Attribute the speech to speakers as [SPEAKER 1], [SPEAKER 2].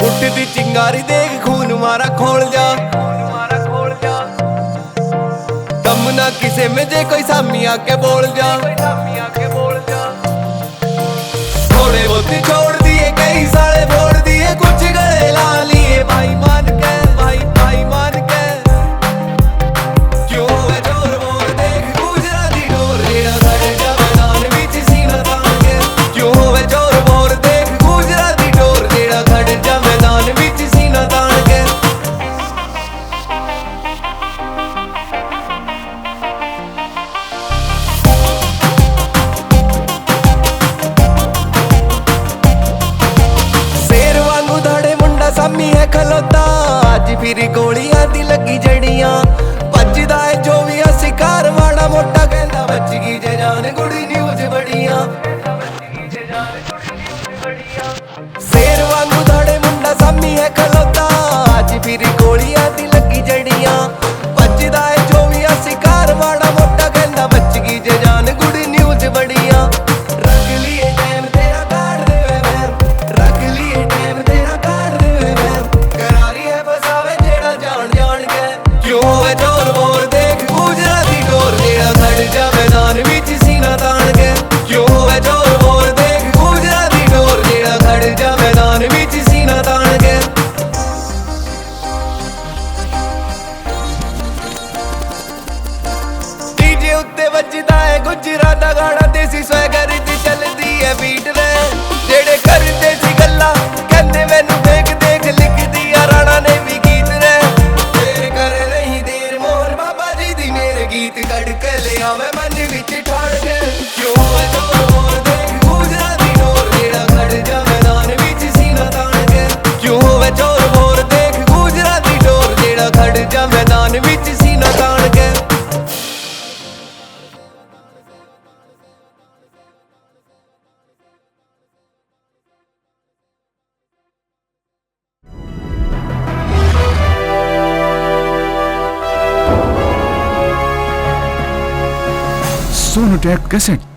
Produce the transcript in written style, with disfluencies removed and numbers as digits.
[SPEAKER 1] ਉੱਠਦੀ ਚਿੰਗਾਰੀ ਦੇਖ ਖੂਨ ਮਾਰਾ ਖੋਲ ਜਾ ਦਮ ਨਾ ਕਿਸੇ में जे कोई सामी आके बोल जा थोड़े बहुत छोड़ दिए कई साले बोल दिए कुछ गले ला लिए भाई मान के भाई मान के क्यों है जोर बोल देख गुजरा दी डोर जेड़ा साडे जवान विच सीना तान के क्यों है जोर बोल देख गुजरा दी डोर जेड़ा साडे जवान विच सीना तान के सामी है खलोता अज फिर गोलियां दी लगी जड़ियां भजदा है जो भी शिकार वाला मोटा कहंदा बच गई जे जान गुड़ी न्यूज बड़ियां शेर वांगू धड़े मुंडा सामी है खलोता अज फिर गोलियां दी लगी जड़ियां भजदा है जो भी शिकार वाला मोटा कहंदा बच गई जे जान गुड़ी न्यूज बड़ियां रख लिए टाइम तेरा काट देवे मैं रख लिए टाइम तेरा काट देवे क्यों है जोर बोर देख गुजरा दी डोर जेड़ा साडे जवान विच सीना तान के क्यों है जोर बोर देख गुजरा दी डोर जेड़ा साडे जवान विच सीना तान के डीजे उत्ते वजदा है गुजरा दा गाना देसी स्वैगर दी चलदी है बीट रे जेड़े करदे सी गल्ला कहंदे मैनू देख देख लिखदी आ राणा ने भी गीत रे गीत कड़ के ले आवे मन विच ठाड़ के क्यों है जोर बोर देख गुजरा दी डोर जेड़ा खड़ जावे दान विच सीना तान के क्यों है जोर बोर देख गुजरा दी डोर जेड़ा खड़ जावे दान विच सीना तान के
[SPEAKER 2] Sonotech cassette.